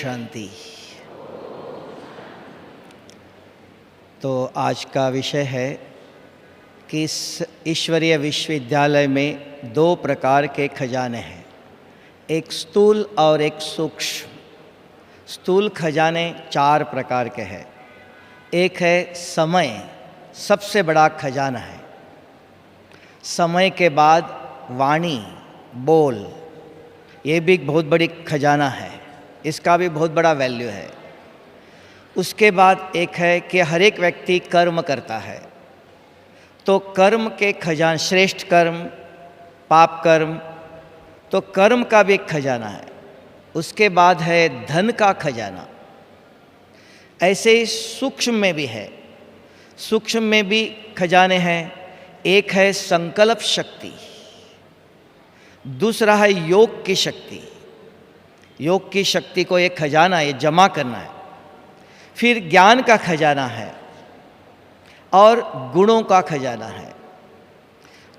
शांति। तो आज का विषय है कि इस ईश्वरीय विश्वविद्यालय में दो प्रकार के खजाने हैं, एक स्थूल और एक सूक्ष्म। स्थूल खजाने चार प्रकार के हैं। एक है समय, सबसे बड़ा खजाना है। समय के बाद वाणी, बोल, ये भी एक बहुत बड़ी खजाना है, इसका भी बहुत बड़ा वैल्यू है। उसके बाद एक है कि हर एक व्यक्ति कर्म करता है, तो कर्म के खजाने, श्रेष्ठ कर्म, पाप कर्म, तो कर्म का भी एक खजाना है। उसके बाद है धन का खजाना। ऐसे ही सूक्ष्म में भी है, सूक्ष्म में भी खजाने हैं। एक है संकल्प शक्ति, दूसरा है योग की शक्ति। योग की शक्ति को एक खजाना, ये जमा करना है। फिर ज्ञान का खजाना है और गुणों का खजाना है।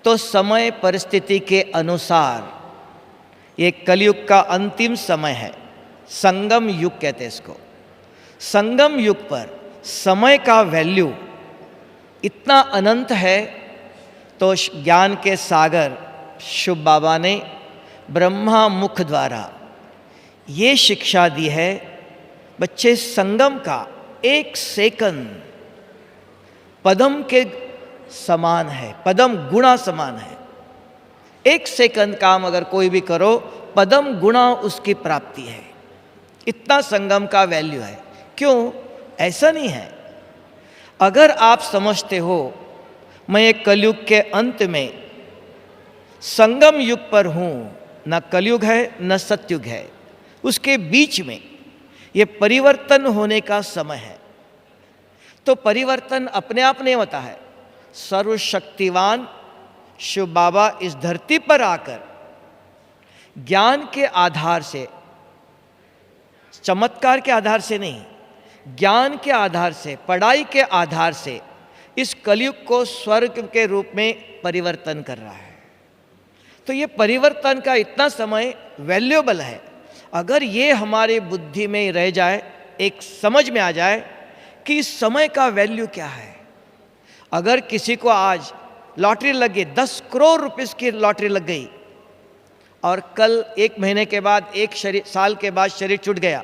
तो समय परिस्थिति के अनुसार ये कलयुग का अंतिम समय है, संगम युग कहते हैं इसको। संगम युग पर समय का वैल्यू इतना अनंत है, तो ज्ञान के सागर शुभ बाबा ने ब्रह्मा मुख द्वारा ये शिक्षा दी है, बच्चे संगम का एक सेकंड पदम के समान है, पदम गुणा समान है। एक सेकंड काम अगर कोई भी करो, पदम गुणा उसकी प्राप्ति है। इतना संगम का वैल्यू है। क्यों? ऐसा नहीं है। अगर आप समझते हो मैं एक कलयुग के अंत में संगम युग पर हूँ, न कलयुग है न सतयुग है, उसके बीच में ये परिवर्तन होने का समय है, तो परिवर्तन अपने आप नहीं होता है। सर्वशक्तिवान शिव बाबा इस धरती पर आकर ज्ञान के आधार से, चमत्कार के आधार से नहीं, ज्ञान के आधार से, पढ़ाई के आधार से इस कलयुग को स्वर्ग के रूप में परिवर्तन कर रहा है। तो ये परिवर्तन का इतना समय वैल्यूएबल है। अगर ये हमारे बुद्धि में रह जाए, एक समझ में आ जाए कि इस समय का वैल्यू क्या है। अगर किसी को आज लॉटरी लग गई, 10 करोड़ रुपए की लॉटरी लग गई, और कल 1 महीने के बाद, 1 साल के बाद शरीर छूट गया,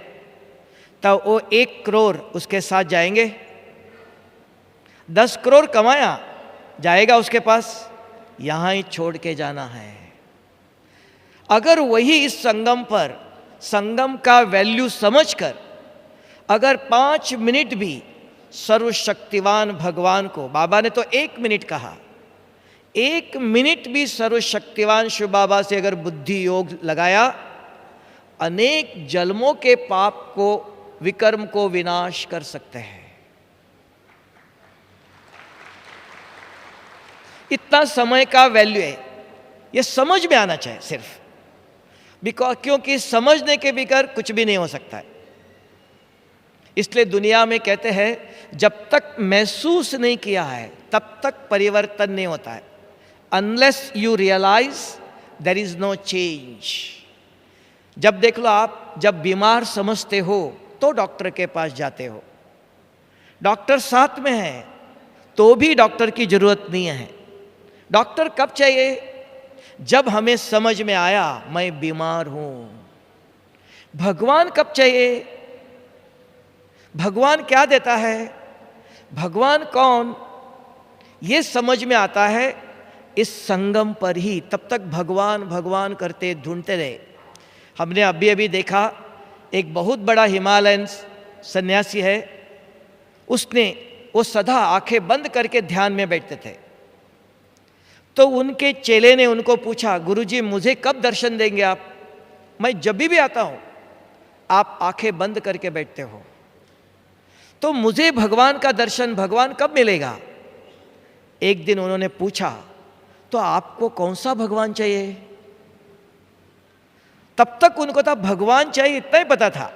तब वो 1 करोड़ उसके साथ जाएंगे। 10 करोड़ कमाया, जाएगा उसके पास, यहाँ ही छोड़ के जाना है। अगर वही इस संगम पर, संगम का वैल्यू समझकर अगर 5 मिनट भी सर्वशक्तिवान भगवान को, बाबा ने तो 1 मिनट कहा, 1 मिनट भी सर्वशक्तिवान शिव बाबा से अगर बुद्धि योग लगाया, अनेक जन्मों के पाप को, विकर्म को विनाश कर सकते हैं। इतना समय का वैल्यू है, ये समझ में आना चाहिए सिर्फ। क्योंकि समझने के बगैर कुछ भी नहीं हो सकता है। इसलिए दुनिया में कहते हैं, जब तक महसूस नहीं किया है तब तक परिवर्तन नहीं होता है। Unless you realise there is no change. जब देख लो, आप जब बीमार समझते हो तो डॉक्टर के पास जाते हो, डॉक्टर साथ में है तो भी डॉक्टर की जरूरत नहीं है। डॉक्टर कब चाहिए? जब हमें समझ में आया मैं बीमार हूं। भगवान कब चाहिए? भगवान क्या देता है? भगवान कौन? ये समझ में आता है इस संगम पर ही। तब तक भगवान भगवान करते ढूंढते रहे। हमने अभी अभी देखा, एक बहुत बड़ा हिमालयन सन्यासी है, उसने, वो सदा आंखें बंद करके ध्यान में बैठते थे। तो उनके चेले ने उनको पूछा, गुरुजी मुझे कब दर्शन देंगे आप? मैं जब भी आता हूं आप आंखें बंद करके बैठते हो, तो मुझे भगवान का दर्शन, भगवान कब मिलेगा? एक दिन उन्होंने पूछा, तो आपको कौन सा भगवान चाहिए? तब तक उनको था भगवान चाहिए, इतना ही पता था।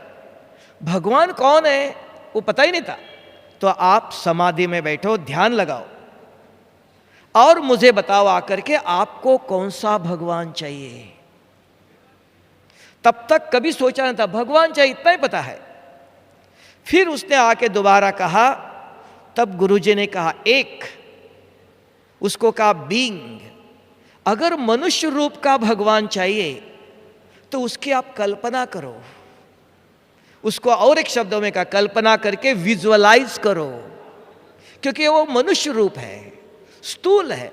भगवान कौन है वो पता ही नहीं था। तो आप समाधि में बैठो, ध्यान लगाओ और मुझे बताओ आकर के आपको कौन सा भगवान चाहिए। तब तक कभी सोचा नहीं था, भगवान चाहिए इतना ही पता है। फिर उसने आके दोबारा कहा, तब गुरुजी ने कहा एक, उसको कहा बीइंग। अगर मनुष्य रूप का भगवान चाहिए तो उसकी आप कल्पना करो, उसको और एक शब्दों में कहा कल्पना करके विजुअलाइज करो, क्योंकि वो मनुष्य रूप है, स्थूल है।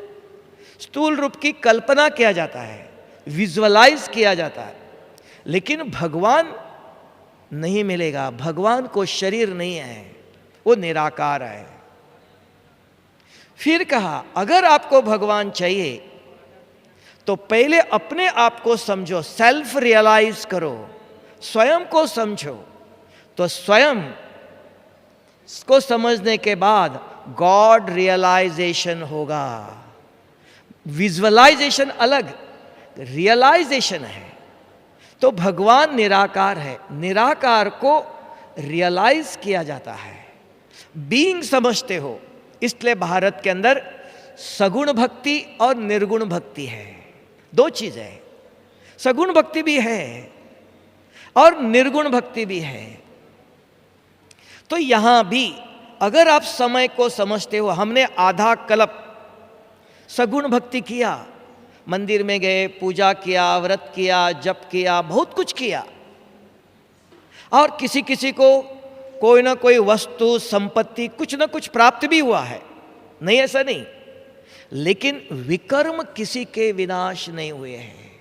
स्थूल रूप की कल्पना किया जाता है, विजुअलाइज किया जाता है, लेकिन भगवान नहीं मिलेगा। भगवान को शरीर नहीं है, वो निराकार है। फिर कहा अगर आपको भगवान चाहिए तो पहले अपने आप को समझो, सेल्फ रियलाइज करो, स्वयं को समझो। तो स्वयं को समझने के बाद गॉड रियलाइजेशन होगा। विजुअलाइजेशन अलग, रियलाइजेशन है। तो भगवान निराकार है, निराकार को रियलाइज किया जाता है, बीइंग समझते हो। इसलिए भारत के अंदर सगुण भक्ति और निर्गुण भक्ति है, दो चीजें हैं। सगुण भक्ति भी है और निर्गुण भक्ति भी है। तो यहां भी अगर आप समय को समझते हो, हमने आधा कल्प सगुण भक्ति किया, मंदिर में गए, पूजा किया, व्रत किया, जप किया, बहुत कुछ किया, और किसी किसी को कोई ना कोई वस्तु संपत्ति कुछ ना कुछ प्राप्त भी हुआ है, नहीं ऐसा नहीं, लेकिन विकर्म किसी के विनाश नहीं हुए हैं।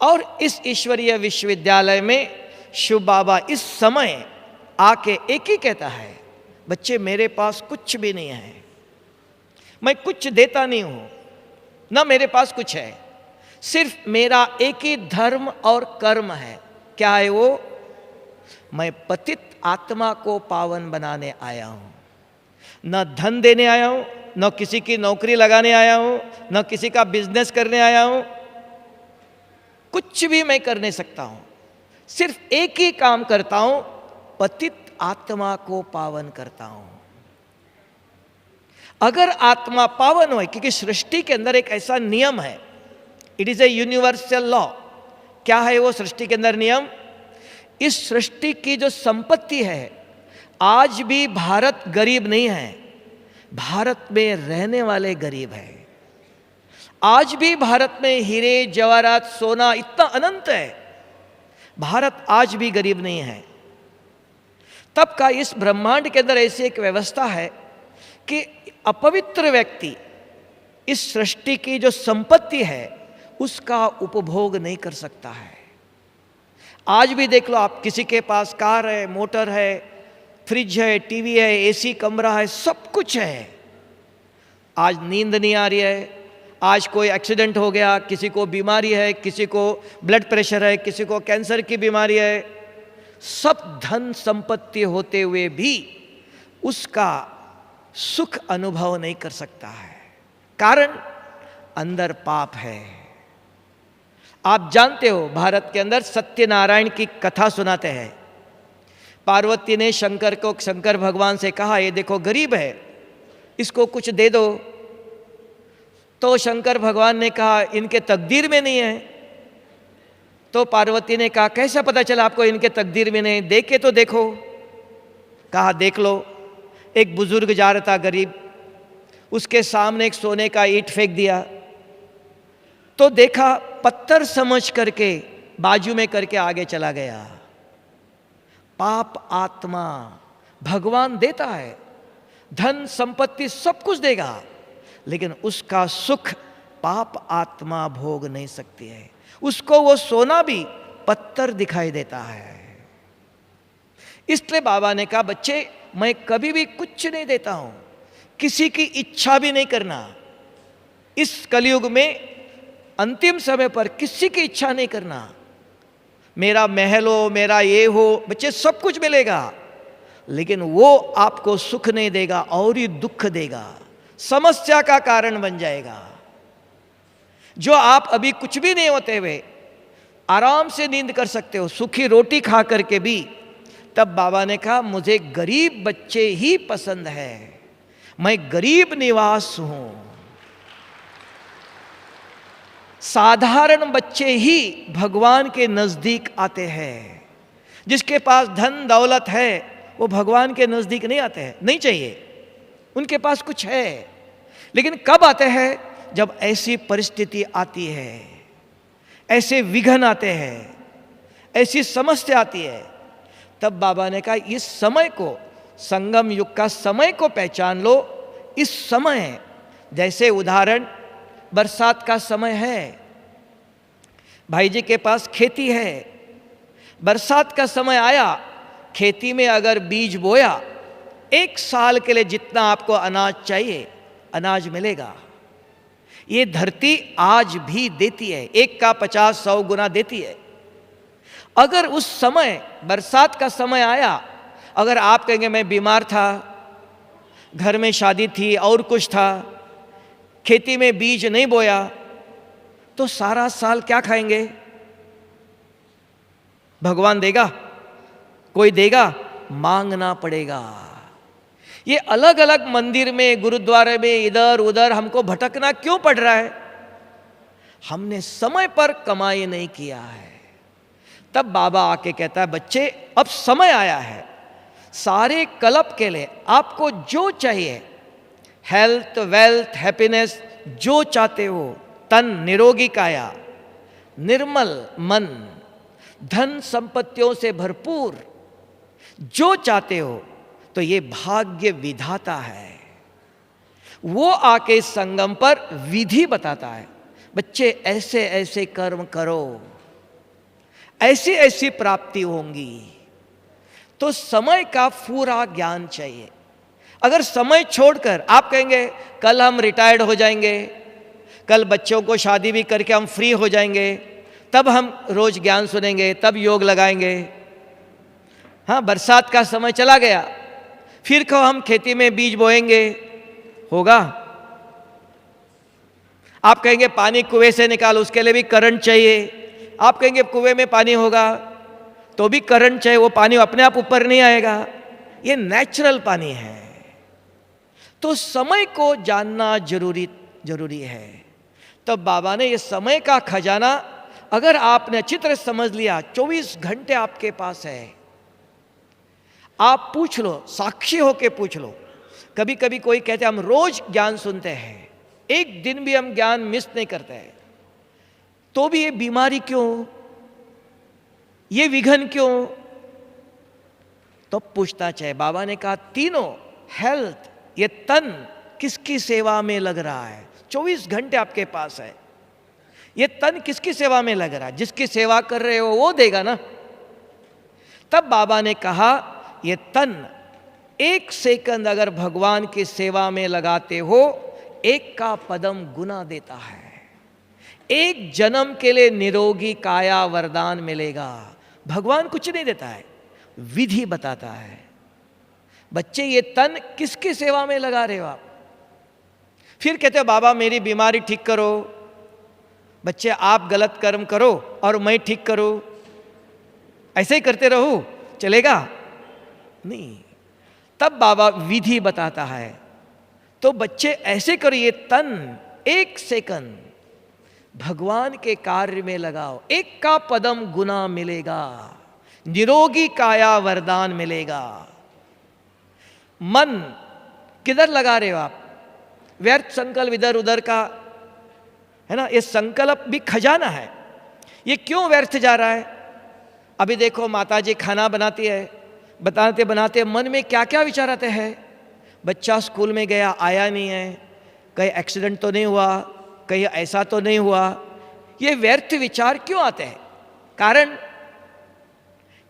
और इस ईश्वरीय विश्वविद्यालय में शिव बाबा इस समय आके एक ही कहता है, बच्चे मेरे पास कुछ भी नहीं है, मैं कुछ देता नहीं हूं, ना मेरे पास कुछ है, सिर्फ मेरा एक ही धर्म और कर्म है। क्या है वो? मैं पतित आत्मा को पावन बनाने आया हूं, न धन देने आया हूं, न किसी की नौकरी लगाने आया हूं, न किसी का बिजनेस करने आया हूं, कुछ भी मैं कर नहीं सकता हूं, सिर्फ एक ही काम करता हूं, पतित आत्मा को पावन करता हूं। अगर आत्मा पावन हो, क्योंकि सृष्टि के अंदर एक ऐसा नियम है, it is a universal law. क्या है वो सृष्टि के अंदर नियम? इस सृष्टि की जो संपत्ति है, आज भी भारत गरीब नहीं है, भारत में रहने वाले गरीब है। आज भी भारत में हीरे जवाहरात सोना इतना अनंत है, भारत आज भी गरीब नहीं है। तब का इस ब्रह्मांड के अंदर ऐसी एक व्यवस्था है कि अपवित्र व्यक्ति इस सृष्टि की जो संपत्ति है उसका उपभोग नहीं कर सकता है। आज भी देख लो आप, किसी के पास कार है, मोटर है, फ्रिज है, टीवी है, एसी कमरा है, सब कुछ है, आज नींद नहीं आ रही है, आज कोई एक्सीडेंट हो गया, किसी को बीमारी है, किसी को ब्लड प्रेशर है, किसी को कैंसर की बीमारी है, सब धन संपत्ति होते हुए भी उसका सुख अनुभव नहीं कर सकता है, कारण अंदर पाप है। आप जानते हो भारत के अंदर सत्यनारायण की कथा सुनाते हैं। पार्वती ने शंकर भगवान से कहा, ये देखो गरीब है, इसको कुछ दे दो। तो शंकर भगवान ने कहा, इनके तकदीर में नहीं है। तो पार्वती ने कहा, कैसा पता चला आपको इनके तकदीर में नहीं? देखे तो देखो। कहा देख लो। एक बुजुर्ग जा रहा था गरीब, उसके सामने एक सोने का ईंट फेंक दिया, तो देखा पत्थर समझ करके बाजू में करके आगे चला गया। पाप आत्मा, भगवान देता है, धन संपत्ति सब कुछ देगा, लेकिन उसका सुख पाप आत्मा भोग नहीं सकती है। उसको वो सोना भी पत्थर दिखाई देता है। इसलिए बाबा ने कहा, बच्चे मैं कभी भी कुछ नहीं देता हूं, किसी की इच्छा भी नहीं करना। इस कलयुग में अंतिम समय पर किसी की इच्छा नहीं करना, मेरा महल हो, मेरा ये हो, बच्चे सब कुछ मिलेगा, लेकिन वो आपको सुख नहीं देगा और ही दुख देगा, समस्या का कारण बन जाएगा। जो आप अभी कुछ भी नहीं होते हुए आराम से नींद कर सकते हो, सूखी रोटी खा करके भी, तब बाबा ने कहा मुझे गरीब बच्चे ही पसंद है, मैं गरीब निवास हूं। साधारण बच्चे ही भगवान के नजदीक आते हैं। जिसके पास धन दौलत है वो भगवान के नजदीक नहीं आते हैं, नहीं चाहिए, उनके पास कुछ है। लेकिन कब आते हैं? जब ऐसी परिस्थिति आती है, ऐसे विघ्न आते हैं, ऐसी समस्या आती है, तब बाबा ने कहा इस समय को, संगम युग का समय को पहचान लो। इस समय, जैसे उदाहरण बरसात का समय है, भाई जी के पास खेती है, बरसात का समय आया, खेती में अगर बीज बोया, 1 साल के लिए जितना आपको अनाज चाहिए अनाज मिलेगा। ये धरती आज भी देती है, 1 का 50-100 गुना देती है। अगर उस समय बरसात का समय आया, अगर आप कहेंगे मैं बीमार था, घर में शादी थी और कुछ था, खेती में बीज नहीं बोया, तो सारा साल क्या खाएंगे? भगवान देगा? कोई देगा? मांगना पड़ेगा। ये अलग अलग मंदिर में, गुरुद्वारे में, इधर उधर हमको भटकना क्यों पड़ रहा है? हमने समय पर कमाई नहीं किया है। तब बाबा आके कहता है बच्चे अब समय आया है, सारे कल्प के लिए आपको जो चाहिए, हेल्थ, वेल्थ, हैप्पीनेस, जो चाहते हो, तन निरोगी काया, निर्मल मन, धन संपत्तियों से भरपूर, जो चाहते हो, तो ये भाग्य विधाता है। वो आके संगम पर विधि बताता है, बच्चे ऐसे ऐसे कर्म करो, ऐसी ऐसी प्राप्ति होंगी। तो समय का पूरा ज्ञान चाहिए। अगर समय छोड़कर आप कहेंगे कल हम रिटायर्ड हो जाएंगे, कल बच्चों को शादी भी करके हम फ्री हो जाएंगे, तब हम रोज ज्ञान सुनेंगे, तब योग लगाएंगे। हाँ, बरसात का समय चला गया, फिर कहो हम खेती में बीज बोएंगे, होगा? आप कहेंगे पानी कुएं से निकालो, उसके लिए भी करंट चाहिए। आप कहेंगे कुएं में पानी होगा तो भी करंट चाहिए, वो पानी अपने आप ऊपर नहीं आएगा, ये नेचुरल पानी है। तो समय को जानना जरूरी है। तब बाबा ने ये समय का खजाना, अगर आपने अच्छी तरह समझ लिया, 24 घंटे आपके पास है। आप पूछ लो, साक्षी होके पूछ लो। कभी कभी कोई कहते हम रोज ज्ञान सुनते हैं, एक दिन भी हम ज्ञान मिस नहीं करते हैं, तो भी ये बीमारी क्यों, ये विघन क्यों? तो पूछना चाहिए। बाबा ने कहा तीनों, हेल्थ, ये तन किसकी सेवा में लग रहा है? 24 घंटे आपके पास है, ये तन किसकी सेवा में लग रहा है? जिसकी सेवा कर रहे हो वो देगा ना। तब बाबा ने कहा ये तन 1 सेकंड अगर भगवान की सेवा में लगाते हो, 1 का पदम गुना देता है। 1 जन्म के लिए निरोगी काया वरदान मिलेगा। भगवान कुछ नहीं देता है, विधि बताता है। बच्चे ये तन किसकी सेवा में लगा रहे हो आप? फिर कहते हो बाबा मेरी बीमारी ठीक करो। बच्चे आप गलत कर्म करो और मैं ठीक करूं, ऐसे ही करते रहो, चलेगा नहीं। तब बाबा विधि बताता है। तो बच्चे ऐसे करो, ये तन 1 सेकंड भगवान के कार्य में लगाओ, 1 का पदम गुना मिलेगा, निरोगी काया वरदान मिलेगा। मन किधर लगा रहे हो आप? व्यर्थ संकल्प इधर उधर का है ना, ये संकल्प भी खजाना है। ये क्यों व्यर्थ जा रहा है? अभी देखो माता जी खाना बनाती है, बनाते बनाते मन में क्या क्या विचार आते हैं। बच्चा स्कूल में गया, आया नहीं है, कहीं एक्सीडेंट तो नहीं हुआ, कहीं ऐसा तो नहीं हुआ। ये व्यर्थ विचार क्यों आते हैं? कारण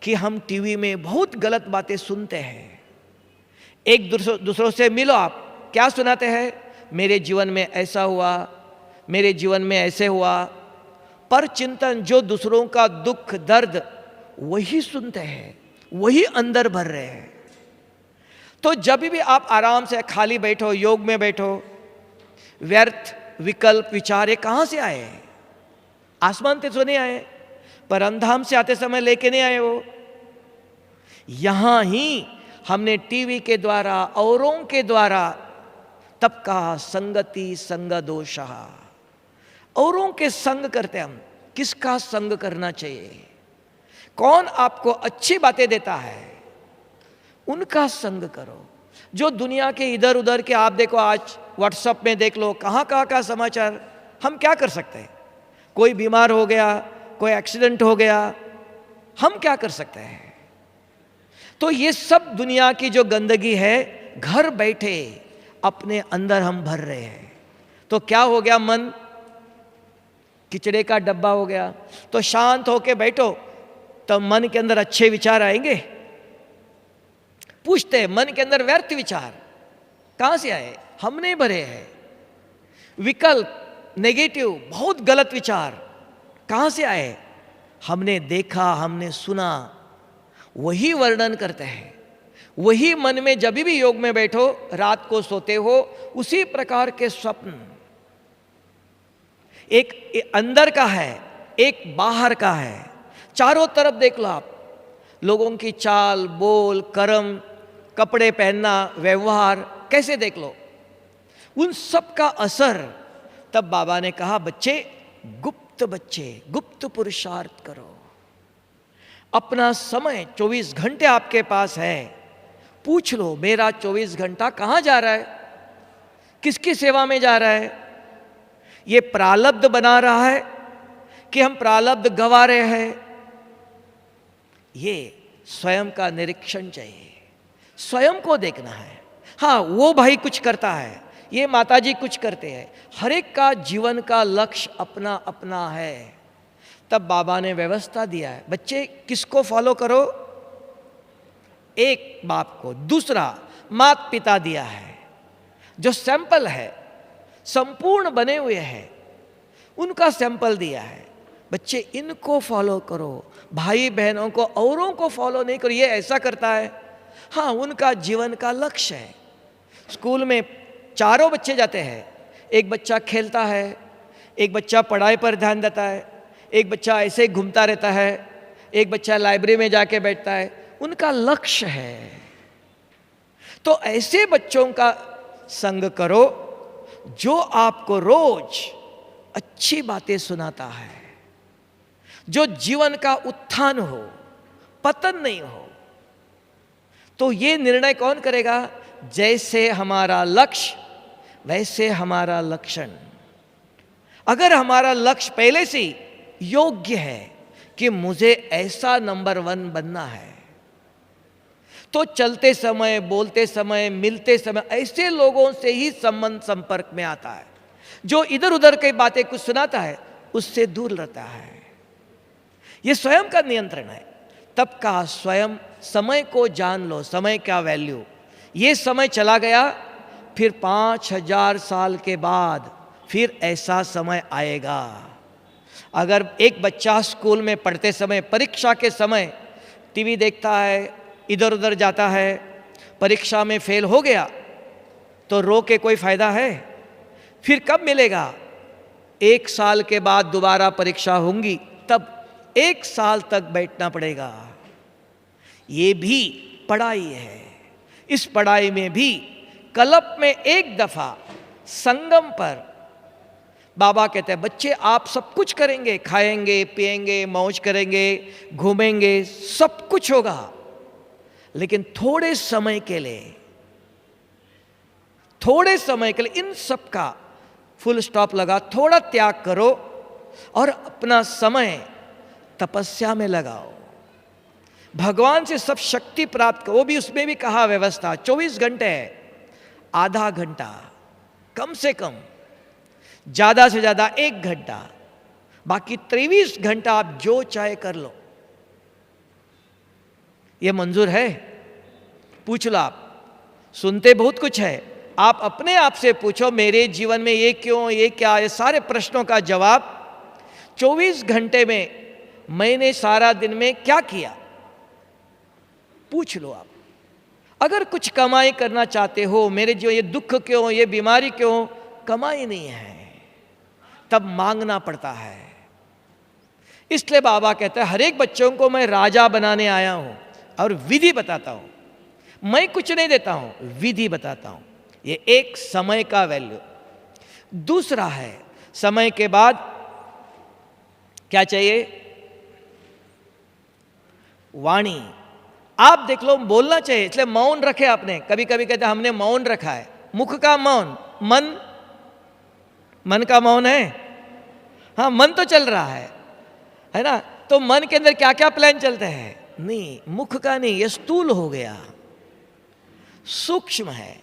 कि हम टीवी में बहुत गलत बातें सुनते हैं। एक दूसरों से मिलो, आप क्या सुनाते हैं? मेरे जीवन में ऐसा हुआ, मेरे जीवन में ऐसे हुआ। पर चिंतन जो दूसरों का दुख दर्द वही सुनते हैं, वही अंदर भर रहे हैं। तो जब भी आप आराम से खाली बैठो, योग में बैठो, व्यर्थ विकल्प विचार कहां से आए? आसमान से तो नहीं आए, परमधाम से आते समय लेके नहीं आए वो। यहां ही हमने टीवी के द्वारा, औरों के द्वारा तब कहा संगति संग दोषः, औरों के संग करते हैं हम। किसका संग करना चाहिए? कौन आपको अच्छी बातें देता है, उनका संग करो। जो दुनिया के इधर उधर के, आप देखो आज व्हाट्सएप में देख लो, कहाँ कहाँ का समाचार। हम क्या कर सकते हैं? कोई बीमार हो गया, कोई एक्सीडेंट हो गया, हम क्या कर सकते हैं? तो ये सब दुनिया की जो गंदगी है, घर बैठे अपने अंदर हम भर रहे हैं। तो क्या हो गया? मन किचड़े का डब्बा हो गया। तो शांत होके बैठो, तो मन के अंदर अच्छे विचार आएंगे। पूछते हैं, मन के अंदर व्यर्थ विचार कहां से आए? हमने भरे हैं। विकल्प, नेगेटिव, बहुत गलत विचार कहां से आए? हमने देखा, हमने सुना, वही वर्णन करते हैं। वही मन में जब भी योग में बैठो, रात को सोते हो, उसी प्रकार के स्वप्न, एक अंदर का है, एक बाहर का है। चारों तरफ देख लो आप, लोगों की चाल, बोल, कर्म, कपड़े पहनना, व्यवहार, कैसे देख लो, उन सब का असर। तब बाबा ने कहा, बच्चे गुप्त पुरुषार्थ करो। अपना समय 24 घंटे आपके पास है। पूछ लो, मेरा 24 घंटा कहां जा रहा है? किसकी सेवा में जा रहा है? ये प्रारब्ध बना रहा है कि हम प्रारब्ध गवा रहे हैं? ये स्वयं का निरीक्षण चाहिए, स्वयं को देखना है। हाँ, वो भाई कुछ करता है, ये माताजी कुछ करते हैं, हर एक का जीवन का लक्ष्य अपना अपना है। तब बाबा ने व्यवस्था दिया है, बच्चे किसको फॉलो करो? एक बाप को, दूसरा माता पिता दिया है, जो सैंपल है, संपूर्ण बने हुए हैं, उनका सैंपल दिया है। बच्चे इनको फॉलो करो, भाई बहनों को, औरों को फॉलो नहीं करो। ये ऐसा करता है, हाँ, उनका जीवन का लक्ष्य है। स्कूल में चारों बच्चे जाते हैं, एक बच्चा खेलता है, एक बच्चा पढ़ाई पर ध्यान देता है, एक बच्चा ऐसे ही घूमता रहता है, एक बच्चा लाइब्रेरी में जाके बैठता है। उनका लक्ष्य है। तो ऐसे बच्चों का संग करो जो आपको रोज अच्छी बातें सुनाता है, जो जीवन का उत्थान हो, पतन नहीं हो। तो ये निर्णय कौन करेगा? जैसे हमारा लक्ष्य वैसे हमारा लक्षण। अगर हमारा लक्ष्य पहले से योग्य है कि मुझे ऐसा नंबर 1 बनना है, तो चलते समय, बोलते समय, मिलते समय ऐसे लोगों से ही संबंध संपर्क में आता है। जो इधर उधर की बातें कुछ सुनाता है, उससे दूर रहता है। यह स्वयं का नियंत्रण है। तब का स्वयं समय को जान लो, समय का वैल्यू। ये समय चला गया, फिर 5000 साल के बाद फिर ऐसा समय आएगा। अगर एक बच्चा स्कूल में पढ़ते समय, परीक्षा के समय टीवी देखता है, इधर उधर जाता है, परीक्षा में फेल हो गया, तो रो के कोई फायदा है? फिर कब मिलेगा? 1 साल के बाद दोबारा परीक्षा होंगी, तब 1 साल तक बैठना पड़ेगा। ये भी पढ़ाई है। इस पढ़ाई में भी कल्प में एक दफा संगम पर बाबा कहते हैं, बच्चे आप सब कुछ करेंगे, खाएंगे, पिएंगे, मौज करेंगे, घूमेंगे, सब कुछ होगा, लेकिन थोड़े समय के लिए इन सब का फुल स्टॉप लगा, थोड़ा त्याग करो और अपना समय तपस्या में लगाओ। भगवान से सब शक्ति प्राप्त करो। वो भी, उसमें भी कहा व्यवस्था 24 घंटे है, आधा घंटा कम से कम, ज्यादा से ज्यादा 1 घंटा, बाकी 23 घंटा आप जो चाहे कर लो। ये मंजूर है? पूछ लो। आप सुनते बहुत कुछ है, आप अपने आप से पूछो, मेरे जीवन में ये क्यों, ये क्या, ये सारे प्रश्नों का जवाब 24 घंटे में मैंने सारा दिन में क्या किया, पूछ लो आप। अगर कुछ कमाई करना चाहते हो, मेरे जीवन ये दुख क्यों, ये बीमारी क्यों, कमाई नहीं है, तब मांगना पड़ता है। इसलिए बाबा कहते हैं, हर एक बच्चों को मैं राजा बनाने आया हूं और विधि बताता हूं। मैं कुछ नहीं देता हूं, विधि बताता हूं। ये एक समय का वैल्यू। दूसरा है समय के बाद क्या चाहिए? वाणी। आप देख लो, बोलना चाहिए, इसलिए मौन रखे आपने। कभी कभी कहते हैं हमने मौन रखा है, मुख का मौन। मन का मौन है? हाँ, मन तो चल रहा है ना? तो मन के अंदर क्या क्या प्लान चलते हैं? नहीं, मुख का नहीं, ये स्थूल हो गया, सूक्ष्म है।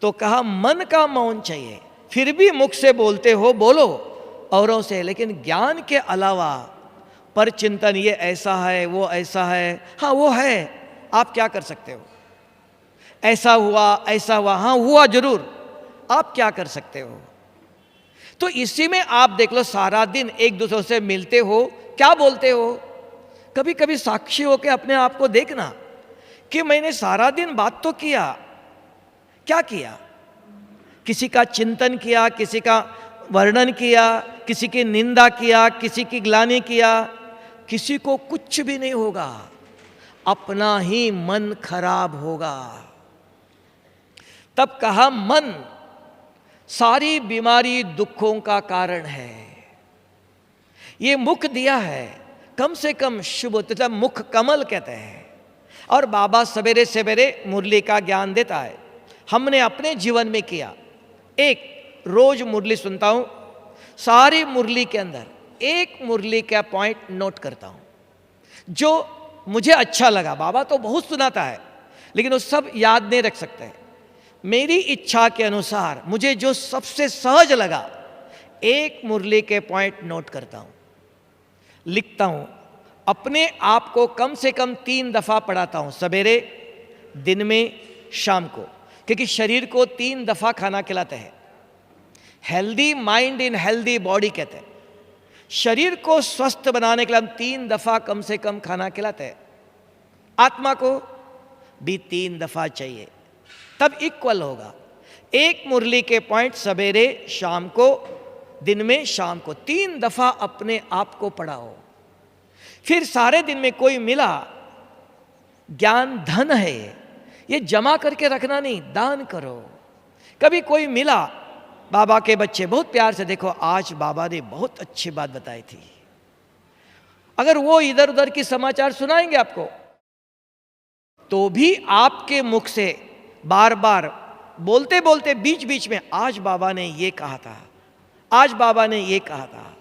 तो कहा मन का मौन चाहिए। फिर भी मुख से बोलते हो, बोलो औरों से, लेकिन ज्ञान के अलावा पर चिंतन, ये ऐसा है, वो ऐसा है। हाँ, वो है, आप क्या कर सकते हो? ऐसा हुआ, हाँ हुआ जरूर, आप क्या कर सकते हो? तो इसी में आप देख लो, सारा दिन एक दूसरे से मिलते हो, क्या बोलते हो? कभी कभी साक्षी होकर अपने आप को देखना कि मैंने सारा दिन बात तो किया, क्या किया? किसी का चिंतन किया, किसी का वर्णन किया, किसी की निंदा किया, किसी की ग्लानि किया, किसी को कुछ भी नहीं होगा, अपना ही मन खराब होगा। तब कहा मन सारी बीमारी दुखों का कारण है। ये मुख दिया है, कम से कम शुभ, तथा मुख कमल कहते हैं। और बाबा सवेरे सवेरे मुरली का ज्ञान देता है। हमने अपने जीवन में किया, एक रोज मुरली सुनता हूं, सारी मुरली के अंदर एक मुरली का पॉइंट नोट करता हूं जो मुझे अच्छा लगा। बाबा तो बहुत सुनाता है, लेकिन वो सब याद नहीं रख सकते। मेरी इच्छा के अनुसार मुझे जो सबसे सहज लगा, एक मुरली के पॉइंट नोट करता हूं, लिखता हूं, अपने आप को कम से कम 3 दफा पढ़ाता हूं, सवेरे, दिन में, शाम को। क्योंकि शरीर को 3 दफा खाना खिलाते हैं। Healthy mind in healthy body कहते हैं। शरीर को स्वस्थ बनाने के लिए हम 3 दफा कम से कम खाना खिलाते हैं। आत्मा को भी 3 दफा चाहिए, तब इक्वल होगा। एक मुरली के पॉइंट सवेरे, शाम को, दिन में, शाम को 3 दफा अपने आप को पढ़ाओ। फिर सारे दिन में कोई मिला, ज्ञान धन है, ये जमा करके रखना नहीं, दान करो। कभी कोई मिला, बाबा के बच्चे बहुत प्यार से, देखो आज बाबा ने बहुत अच्छी बात बताई थी, अगर वो इधर उधर की समाचार सुनाएंगे आपको, तो भी आपके मुख से बार बार बोलते बोलते बीच बीच में आज बाबा ने ये कहा था, आज बाबा ने ये कहा था।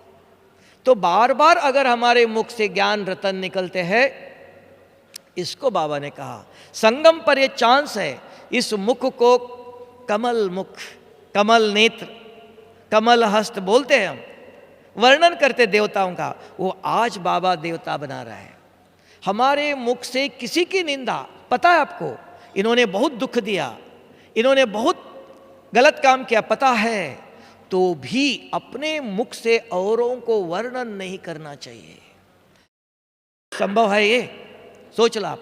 तो बार बार अगर हमारे मुख से ज्ञान रतन निकलते हैं, इसको बाबा ने कहा संगम पर ये चांस है। इस मुख को कमल मुख, कमल नेत्र, कमल हस्त बोलते हैं हम, वर्णन करते देवताओं का। वो आज बाबा देवता बना रहा है। हमारे मुख से किसी की निंदा, पता है आपको, इन्होंने बहुत दुख दिया, इन्होंने बहुत गलत काम किया, पता है, तो भी अपने मुख से औरों को वर्णन नहीं करना चाहिए। संभव है ये? सोच लो।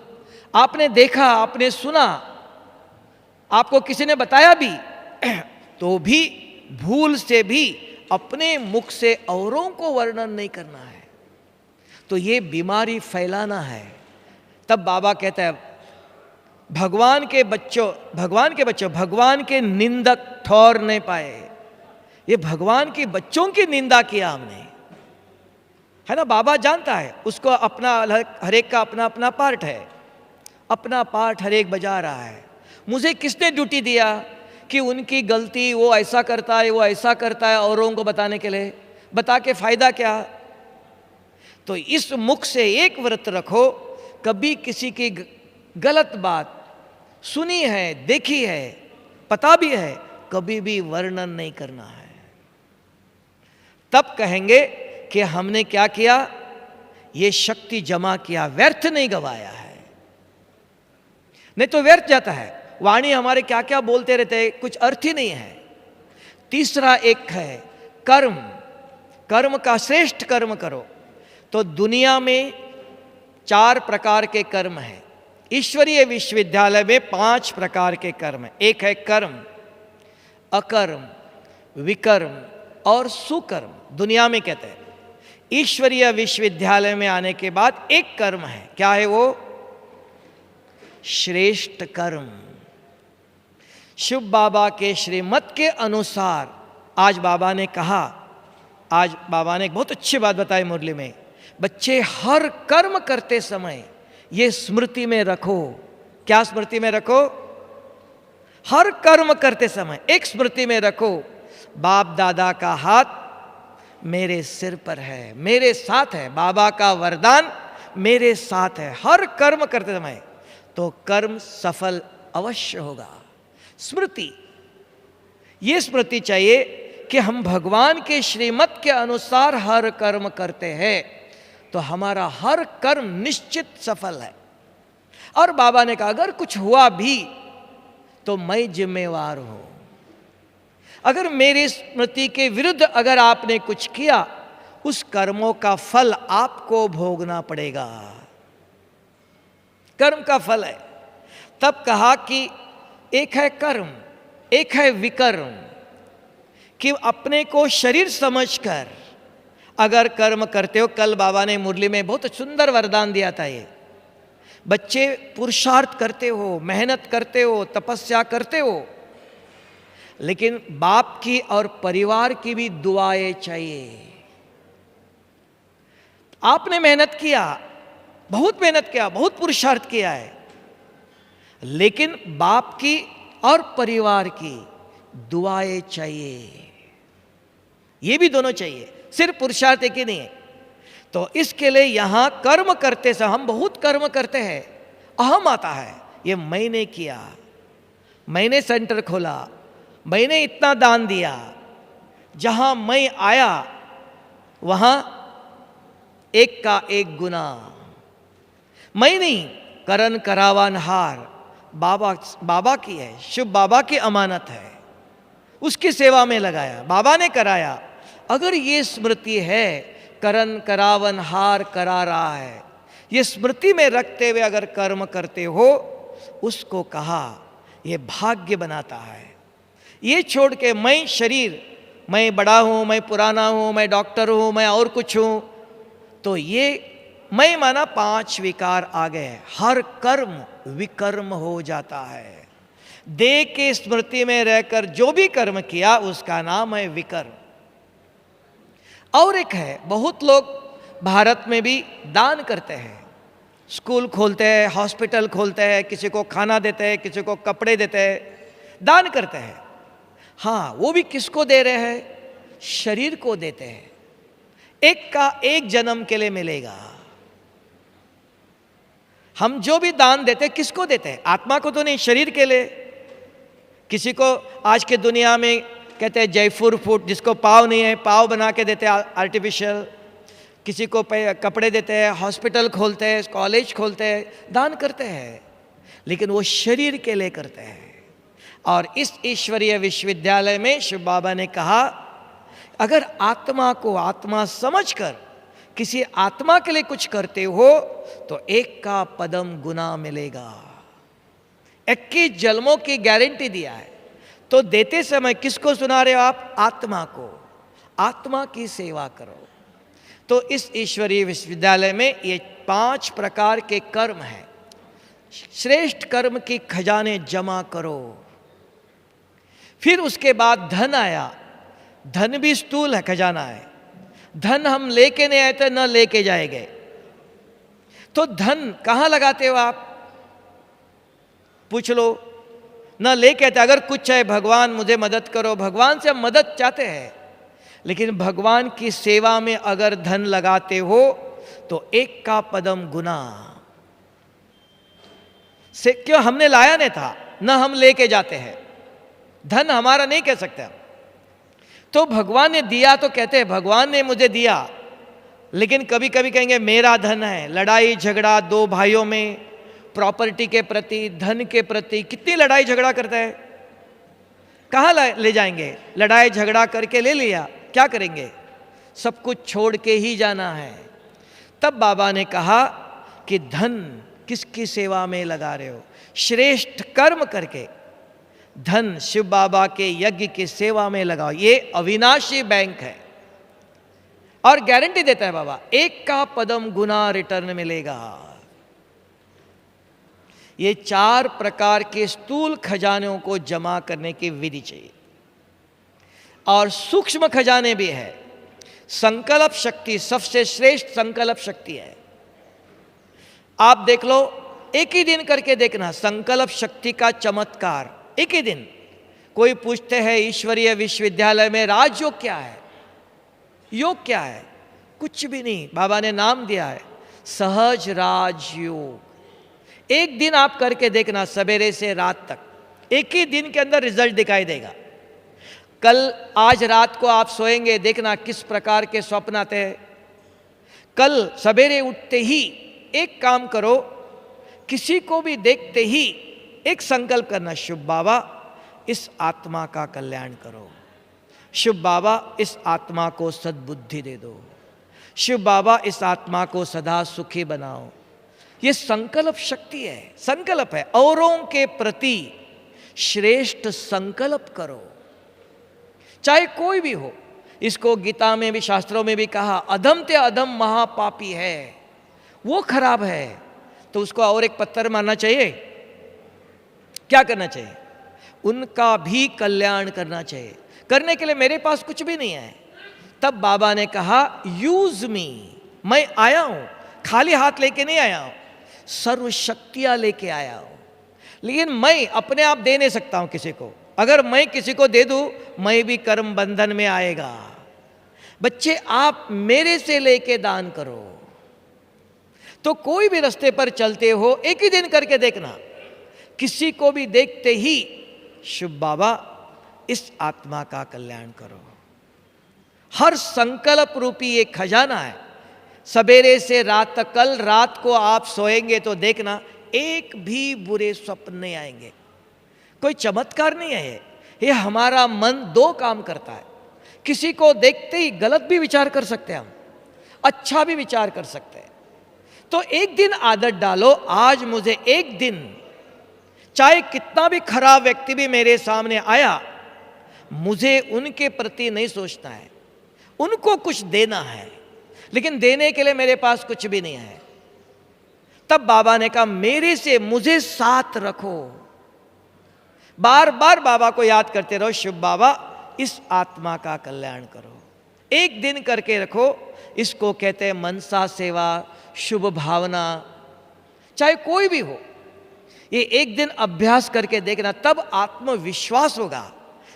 आपने देखा, आपने सुना, आपको किसी ने बताया भी, तो भी भूल से भी अपने मुख से औरों को वर्णन नहीं करना है, तो ये बीमारी फैलाना है। तब बाबा कहता है भगवान के बच्चों, भगवान के निंदक ठौर नहीं पाए। ये भगवान के बच्चों की निंदा किया हमने, है ना? बाबा जानता है, उसको अपना, हर एक का अपना अपना पार्ट है, अपना पार्ट हर एक बजा रहा है। मुझे किसने ड्यूटी दिया कि उनकी गलती, वो ऐसा करता है, वो ऐसा करता है, औरों को बताने के लिए? बता के फायदा क्या? तो इस मुख से एक व्रत रखो, कभी किसी की गलत बात सुनी है, देखी है, पता भी है, कभी भी वर्णन नहीं करना है। तब कहेंगे कि हमने क्या किया, ये शक्ति जमा किया, व्यर्थ नहीं गवाया है। नहीं तो व्यर्थ जाता है। वाणी हमारे क्या क्या बोलते रहते हैं, कुछ अर्थ ही नहीं है। तीसरा एक है कर्म। कर्म का श्रेष्ठ कर्म करो। तो दुनिया में 4 प्रकार के कर्म हैं। ईश्वरीय विश्वविद्यालय में 5 प्रकार के कर्म हैं। एक है कर्म, अकर्म, विकर्म और सुकर्म, दुनिया में कहते हैं। ईश्वरीय विश्वविद्यालय में आने के बाद एक कर्म है, क्या है वो? श्रेष्ठ कर्म। शिव बाबा के श्रीमत के अनुसार आज बाबा ने कहा आज बाबा ने एक बहुत अच्छी बात बताई मुरली में, बच्चे हर कर्म करते समय ये स्मृति में रखो। क्या स्मृति में रखो? हर कर्म करते समय एक स्मृति में रखो, बाप दादा का हाथ मेरे सिर पर है, मेरे साथ है, बाबा का वरदान मेरे साथ है। हर कर्म करते समय तो कर्म सफल अवश्य होगा। स्मृति, ये स्मृति चाहिए कि हम भगवान के श्रीमत के अनुसार हर कर्म करते हैं तो हमारा हर कर्म निश्चित सफल है। और बाबा ने कहा अगर कुछ हुआ भी तो मैं जिम्मेवार हूं। अगर मेरी स्मृति के विरुद्ध अगर आपने कुछ किया, उस कर्मों का फल आपको भोगना पड़ेगा। कर्म का फल है। तब कहा कि एक है कर्म, एक है विकर्म, कि अपने को शरीर समझकर अगर कर्म करते हो। कल बाबा ने मुरली में बहुत सुंदर वरदान दिया था। ये बच्चे पुरुषार्थ करते हो, मेहनत करते हो, तपस्या करते हो, लेकिन बाप की और परिवार की भी दुआएं चाहिए। आपने मेहनत किया, बहुत मेहनत किया, बहुत पुरुषार्थ किया है, लेकिन बाप की और परिवार की दुआएं चाहिए। ये भी दोनों चाहिए, सिर्फ पुरुषार्थ एक ही नहीं है। तो इसके लिए यहां कर्म करते समय हम बहुत कर्म करते हैं, अहम आता है, ये मैंने किया, मैंने सेंटर खोला, मैंने इतना दान दिया, जहां मैं आया वहां एक का एक गुना। मैं नहीं, करन करावन हार बाबा की है, शुभ बाबा की अमानत है, उसकी सेवा में लगाया, बाबा ने कराया। अगर ये स्मृति है, करन करावन हार करा रहा है, ये स्मृति में रखते हुए अगर कर्म करते हो, उसको कहा ये भाग्य बनाता है। ये छोड़ के मैं शरीर, मैं बड़ा हूं, मैं पुराना हूं, मैं डॉक्टर हूं, मैं और कुछ हूं, तो ये मैं माना 5 विकार आ गए। हर कर्म विकर्म हो जाता है। देह के स्मृति में रहकर जो भी कर्म किया उसका नाम है विकर्म। और एक है, बहुत लोग भारत में भी दान करते हैं, स्कूल खोलते हैं, हॉस्पिटल खोलते हैं, किसी को खाना देते हैं, किसी को कपड़े देते हैं, दान करते हैं। हाँ, वो भी किसको दे रहे हैं? शरीर को देते हैं। एक का एक जन्म के लिए मिलेगा। हम जो भी दान देते हैं किसको देते हैं? आत्मा को तो नहीं, शरीर के लिए। किसी को आज के दुनिया में कहते हैं जयपुर फूड, जिसको पाव नहीं है पाव बना के देते हैं आर्टिफिशियल, किसी को कपड़े देते हैं, हॉस्पिटल खोलते हैं, कॉलेज खोलते हैं, दान करते हैं, लेकिन वो शरीर के लिए करते हैं। और इस ईश्वरीय विश्वविद्यालय में शिव बाबा ने कहा अगर आत्मा को आत्मा समझकर किसी आत्मा के लिए कुछ करते हो तो 1 का पदम गुना मिलेगा। 21 जन्मों की गारंटी दिया है। तो देते समय किसको सुना रहे हो आप? आत्मा को। आत्मा की सेवा करो। तो इस ईश्वरीय विश्वविद्यालय में ये 5 प्रकार के कर्म हैं। श्रेष्ठ कर्म की खजाने जमा करो। फिर उसके बाद धन आया। धन भी स्थूल है, खजाना है। धन हम लेके नहीं आए थे, न लेके जाएंगे। तो धन कहां लगाते हो आप? पूछ लो। न लेके आते, अगर कुछ है भगवान मुझे मदद करो, भगवान से हम मदद चाहते हैं, लेकिन भगवान की सेवा में अगर धन लगाते हो तो 1 का पदम गुना से। क्यों? हमने लाया नहीं था, न हम लेके जाते हैं। धन हमारा नहीं कह सकते। तो भगवान ने दिया तो कहते हैं भगवान ने मुझे दिया, लेकिन कभी कभी कहेंगे मेरा धन है। लड़ाई झगड़ा 2 भाइयों में प्रॉपर्टी के प्रति, धन के प्रति कितनी लड़ाई झगड़ा करता है। कहाँ ले जाएंगे? लड़ाई झगड़ा करके ले लिया, क्या करेंगे? सब कुछ छोड़ के ही जाना है। तब बाबा ने कहा कि धन किसकी सेवा में लगा रहे हो? श्रेष्ठ कर्म करके धन शिव बाबा के यज्ञ की सेवा में लगाओ। ये अविनाशी बैंक है और गारंटी देता है बाबा, 1 का पदम गुना रिटर्न मिलेगा। ये 4 प्रकार के स्थूल खजानों को जमा करने की विधि चाहिए। और सूक्ष्म खजाने भी है। संकल्प शक्ति सबसे श्रेष्ठ संकल्प शक्ति है। आप देख लो, एक ही दिन करके देखना संकल्प शक्ति का चमत्कार। एक ही दिन। कोई पूछते हैं ईश्वरीय विश्वविद्यालय में राजयोग क्या है, योग क्या है? कुछ भी नहीं, बाबा ने नाम दिया है सहज राजयोग। एक दिन आप करके देखना, सवेरे से रात तक, एक ही दिन के अंदर रिजल्ट दिखाई देगा। कल आज रात को आप सोएंगे, देखना किस प्रकार के स्वप्न आते हैं। कल सवेरे उठते ही एक काम करो, किसी को भी देखते ही एक संकल्प करना, शुभ बाबा इस आत्मा का कल्याण करो, शुभ बाबा इस आत्मा को सद्बुद्धि दे दो, शुभ बाबा इस आत्मा को सदा सुखी बनाओ। ये संकल्प शक्ति है, संकल्प है। औरों के प्रति श्रेष्ठ संकल्प करो, चाहे कोई भी हो। इसको गीता में भी, शास्त्रों में भी कहा, अधम ते अधम महापापी है, वो खराब है तो उसको और एक पत्थर मारना चाहिए? क्या करना चाहिए? उनका भी कल्याण करना चाहिए। करने के लिए मेरे पास कुछ भी नहीं है। तब बाबा ने कहा यूज मी, मैं आया हूं, खाली हाथ लेके नहीं आया हूं, सर्वशक्तियां लेके आया हूं। लेकिन मैं अपने आप दे नहीं सकता हूं किसी को। अगर मैं किसी को दे दूं, मैं भी कर्म बंधन में आएगा। बच्चे आप मेरे से लेके दान करो। तो कोई भी रास्ते पर चलते हो, एक ही दिन करके देखना, किसी को भी देखते ही शुभ बाबा इस आत्मा का कल्याण करो। हर संकल्प रूपी एक खजाना है। सवेरे से रात तक, कल रात को आप सोएंगे तो देखना एक भी बुरे स्वप्न नहीं आएंगे। कोई चमत्कार नहीं है ये हमारा मन दो काम करता है। किसी को देखते ही गलत भी विचार कर सकते हैं हम, अच्छा भी विचार कर सकते हैं। तो एक दिन आदत डालो, आज मुझे एक दिन, चाहे कितना भी खराब व्यक्ति भी मेरे सामने आया, मुझे उनके प्रति नहीं सोचना है, उनको कुछ देना है, लेकिन देने के लिए मेरे पास कुछ भी नहीं है। तब बाबा ने कहा मेरे से मुझे साथ रखो। बार बार बाबा को याद करते रहो, शुभ बाबा इस आत्मा का कल्याण करो। एक दिन करके रखो। इसको कहते हैं मनसा सेवा, शुभ भावना, चाहे कोई भी हो। ये एक दिन अभ्यास करके देखना, तब आत्मविश्वास होगा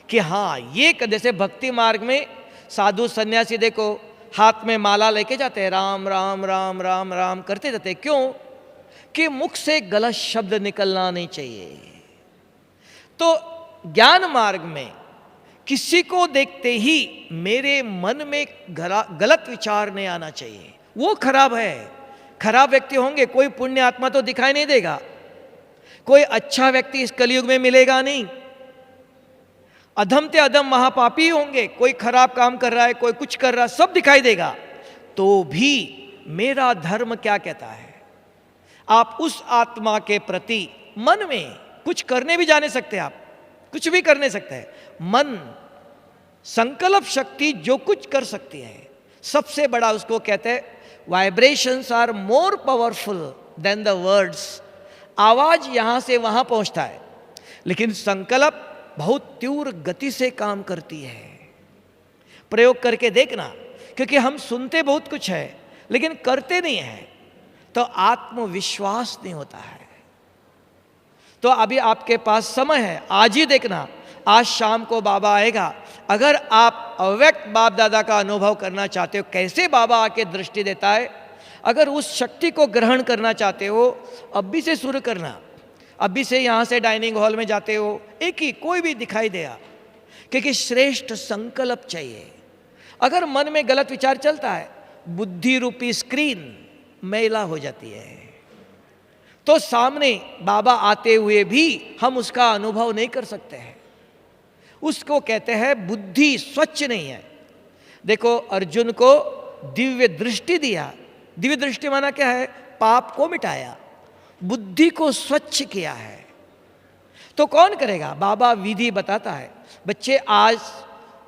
कि हाँ ये, जैसे भक्ति मार्ग में साधु सन्यासी देखो हाथ में माला लेके जाते हैं, राम राम राम राम राम करते जाते हैं। क्यों? कि मुख से गलत शब्द निकलना नहीं चाहिए। तो ज्ञान मार्ग में किसी को देखते ही मेरे मन में गलत विचार नहीं आना चाहिए। वो खराब है, खराब व्यक्ति होंगे, कोई पुण्य आत्मा तो दिखाई नहीं देगा, कोई अच्छा व्यक्ति इस कलयुग में मिलेगा नहीं। अधम ते अधम महापापी होंगे, कोई खराब काम कर रहा है, कोई कुछ कर रहा है, सब दिखाई देगा। तो भी मेरा धर्म क्या कहता है, आप उस आत्मा के प्रति मन में कुछ करने भी जाने सकते हैं, आप कुछ भी करने सकते हैं। मन, संकल्प शक्ति जो कुछ कर सकती है, सबसे बड़ा उसको कहते हैं vibrations are more powerful than the words. आवाज यहां से वहां पहुंचता है, लेकिन संकल्प बहुत तीव्र गति से काम करती है। प्रयोग करके देखना, क्योंकि हम सुनते बहुत कुछ है लेकिन करते नहीं है, तो आत्मविश्वास नहीं होता है। तो अभी आपके पास समय है, आज ही देखना। आज शाम को बाबा आएगा। अगर आप अव्यक्त बाप दादा का अनुभव करना चाहते हो, कैसे बाबा आके दृष्टि देता है, अगर उस शक्ति को ग्रहण करना चाहते हो, अभी से शुरू करना। अभी से यहाँ से डाइनिंग हॉल में जाते हो, एक ही कोई भी दिखाई दे, क्योंकि श्रेष्ठ संकल्प चाहिए। अगर मन में गलत विचार चलता है, बुद्धि रूपी स्क्रीन मैला हो जाती है, तो सामने बाबा आते हुए भी हम उसका अनुभव नहीं कर सकते हैं। उसको कहते हैं बुद्धि स्वच्छ नहीं है। देखो अर्जुन को दिव्य दृष्टि दिया। दिव्य दृष्टि माना क्या है? पाप को मिटाया, बुद्धि को स्वच्छ किया है। तो कौन करेगा? बाबा विधि बताता है। बच्चे आज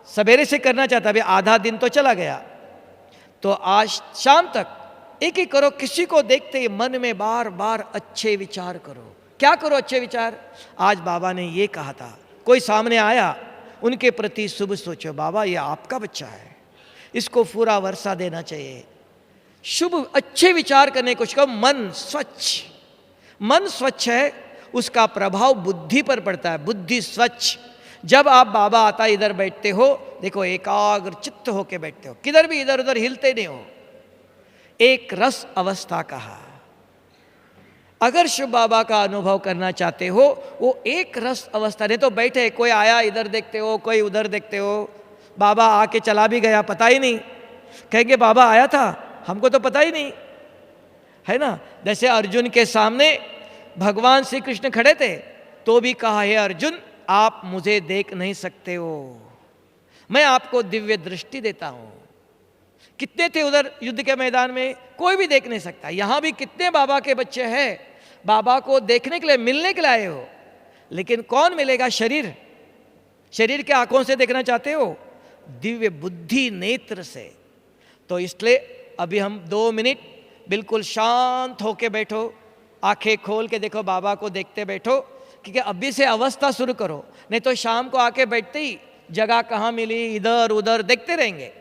सवेरे से करना चाहता, अभी आधा दिन तो चला गया, तो आज शाम तक एक ही करो। किसी को देखते ही मन में बार बार अच्छे विचार करो। क्या करो अच्छे विचार? आज बाबा ने ये कहा था, कोई सामने आया, उनके प्रति शुभ सोचो। बाबा ये आपका बच्चा है, इसको पूरा वर्षा देना चाहिए। शुभ अच्छे विचार करने को कहो। मन स्वच्छ है, उसका प्रभाव बुद्धि पर पड़ता है। बुद्धि स्वच्छ, जब आप बाबा आता इधर बैठते हो, देखो एकाग्र चित्त होके बैठते हो, किधर भी इधर उधर हिलते नहीं हो। एक रस अवस्था कहा। अगर शिव बाबा का अनुभव करना चाहते हो, वो एक रस अवस्था, नहीं तो बैठे कोई आया इधर देखते हो, कोई उधर देखते हो, बाबा आके चला भी गया पता ही नहीं, कहेंगे बाबा आया था हमको तो पता ही नहीं, है ना। जैसे अर्जुन के सामने भगवान श्री कृष्ण खड़े थे तो भी कहा, हे अर्जुन आप मुझे देख नहीं सकते हो, मैं आपको दिव्य दृष्टि देता हूं। कितने थे उधर युद्ध के मैदान में, कोई भी देख नहीं सकता। यहां भी कितने बाबा के बच्चे हैं, बाबा को देखने के लिए, मिलने के लिए आए हो, लेकिन कौन मिलेगा? शरीर के आंखों से देखना चाहते हो, दिव्य बुद्धि नेत्र से। तो इसलिए अभी हम 2 मिनट बिल्कुल शांत होके बैठो, आंखें खोल के देखो, बाबा को देखते बैठो, क्योंकि अभी से अवस्था शुरू करो, नहीं तो शाम को आके बैठते ही जगह कहाँ मिली इधर उधर देखते रहेंगे।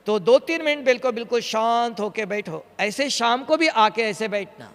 तो 2-3 मिनट बिल्कुल शांत होके बैठो। ऐसे शाम को भी आके ऐसे बैठना।